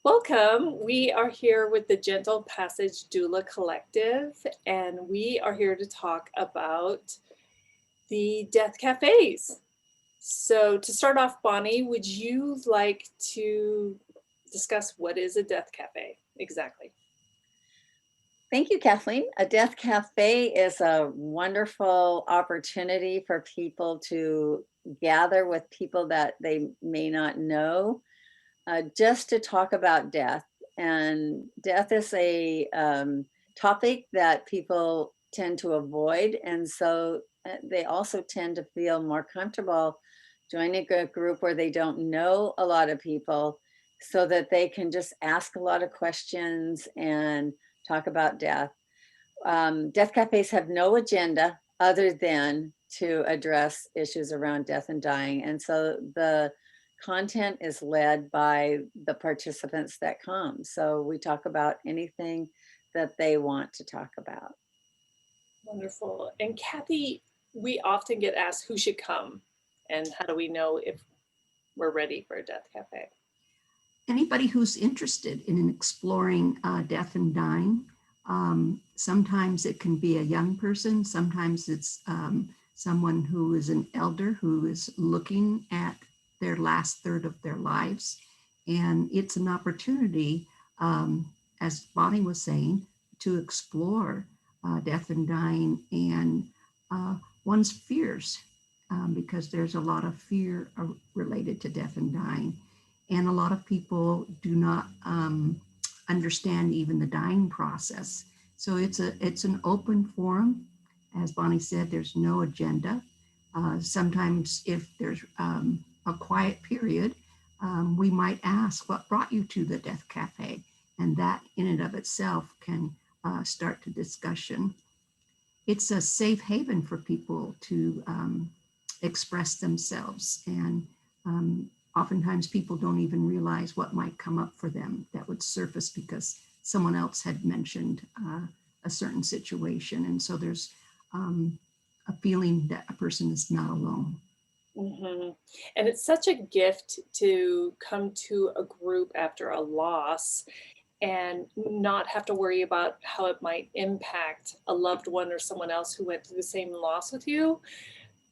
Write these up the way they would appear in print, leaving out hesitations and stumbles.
Welcome. We are here with the Gentle Passage Doula Collective, and we are here to talk about the death cafes. So, to start off, Bonnie, would you like to discuss what is a death cafe exactly? Thank you, Kathleen. A death cafe is a wonderful opportunity for people to gather with people that they may not know, just to talk about death. And death is a topic that people tend to avoid. And so they also tend to feel more comfortable joining a group where they don't know a lot of people so that they can just ask a lot of questions and talk about death. Death cafes have no agenda other than to address issues around death and dying. And so the content is led by the participants that come. So we talk about anything that they want to talk about. Wonderful. And Kathy, we often get asked who should come, and how do we know if we're ready for a death cafe? Anybody who's interested in exploring death and dying. Sometimes it can be a young person, sometimes it's someone who is an elder who is looking at their last third of their lives. And it's an opportunity, as Bonnie was saying, to explore death and dying and one's fears, because there's a lot of fear related to death and dying. And a lot of people do not understand even the dying process. So it's an open forum. As Bonnie said, there's no agenda. Sometimes if there's a quiet period, we might ask, what brought you to the Death Cafe? And that in and of itself can start the discussion. It's a safe haven for people to express themselves. And oftentimes people don't even realize what might come up for them that would surface because someone else had mentioned a certain situation. And so there's a feeling that a person is not alone. And it's such a gift to come to a group after a loss and not have to worry about how it might impact a loved one or someone else who went through the same loss with you,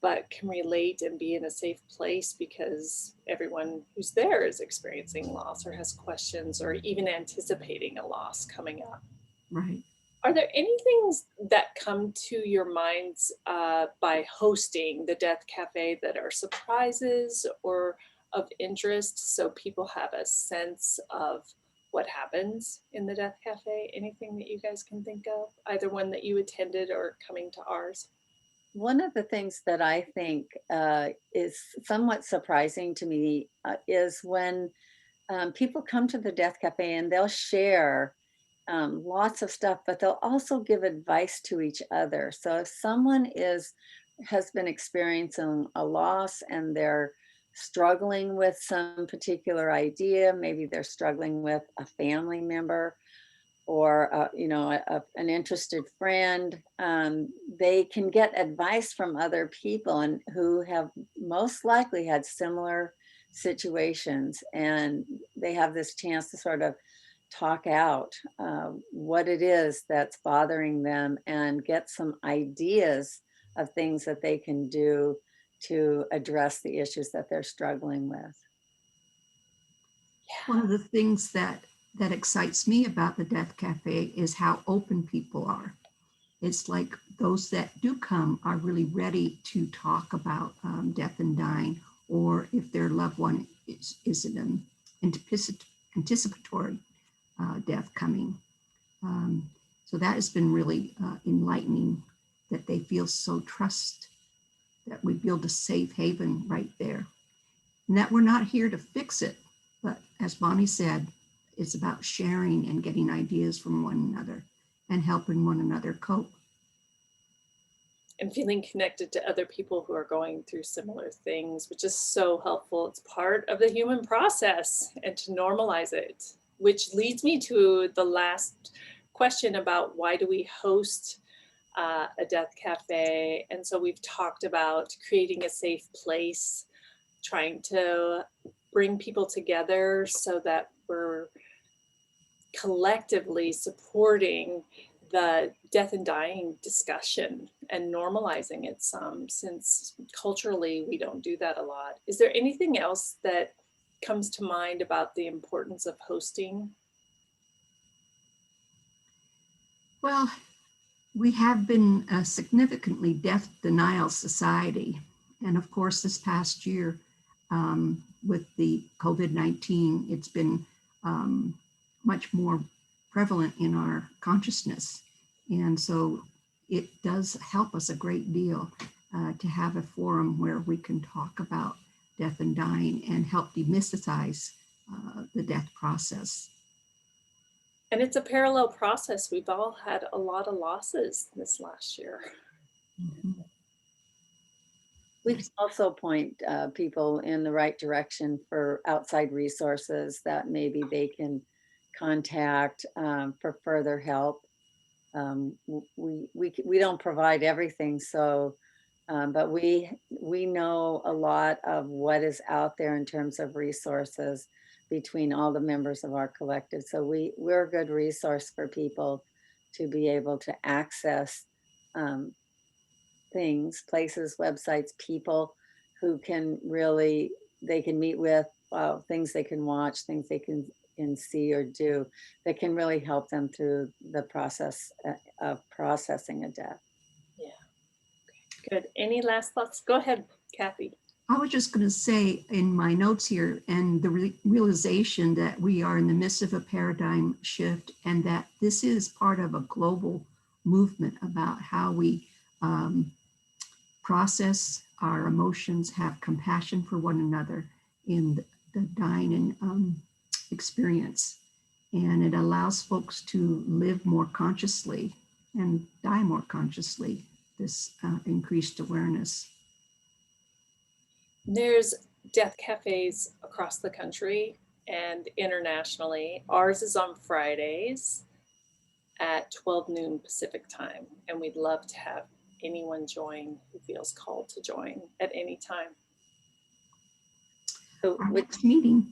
but can relate and be in a safe place because everyone who's there is experiencing loss or has questions or even anticipating a loss coming up. Right. Are there any things that come to your minds by hosting the Death Cafe that are surprises or of interest so people have a sense of what happens in the Death Cafe? Anything that you guys can think of? Either one that you attended or coming to ours? One of the things that I think is somewhat surprising to me is when people come to the Death Cafe and they'll share lots of stuff, but they'll also give advice to each other. So if someone has been experiencing a loss and they're struggling with some particular idea, maybe they're struggling with a family member or an interested friend, they can get advice from other people and who have most likely had similar situations, and they have this chance to sort of talk out what it is that's bothering them and get some ideas of things that they can do to address the issues that they're struggling with. One of the things that excites me about the Death Cafe is how open people are. It's like those that do come are really ready to talk about death and dying, or if their loved one is an anticipatory death coming. So that has been really enlightening, that they feel so trust that we build a safe haven right there. And that we're not here to fix it, but as Bonnie said, it's about sharing and getting ideas from one another and helping one another cope. And feeling connected to other people who are going through similar things, which is so helpful. It's part of the human process, and to normalize it, which leads me to the last question about why do we host a death cafe? And so we've talked about creating a safe place, trying to bring people together so that we're collectively supporting the death and dying discussion and normalizing it some, since culturally we don't do that a lot. Is there anything else that comes to mind about the importance of hosting? Well, we have been a significantly death denial society. And of course, this past year with the COVID-19, it's been much more prevalent in our consciousness. And so it does help us a great deal to have a forum where we can talk about death and dying and help demystify the death process. And it's a parallel process. We've all had a lot of losses this last year. Mhm. We can also point people in the right direction for outside resources that maybe they can contact for further help. We don't provide everything, so but we know a lot of what is out there in terms of resources between all the members of our collective. So we're a good resource for people to be able to access um, things, places, websites, people who can really, they can meet with, things they can watch, things they can see or do that can really help them through the process of processing a death. Yeah. Good. Any last thoughts? Go ahead, Kathy. I was just going to say in my notes here, and the realization that we are in the midst of a paradigm shift, and that this is part of a global movement about how we process our emotions, have compassion for one another in the dying and experience. And it allows folks to live more consciously and die more consciously, this increased awareness. There's death cafes across the country and internationally. Ours is on Fridays at 12 noon Pacific time, and we'd love to have anyone join who feels called to join at any time. So Our next meeting.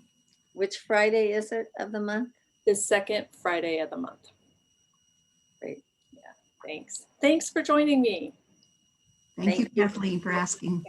which Friday is it of the month? The second Friday of the month. Great. Yeah, thanks. Thanks for joining me. Thank you, Thank you. Kathleen, for asking.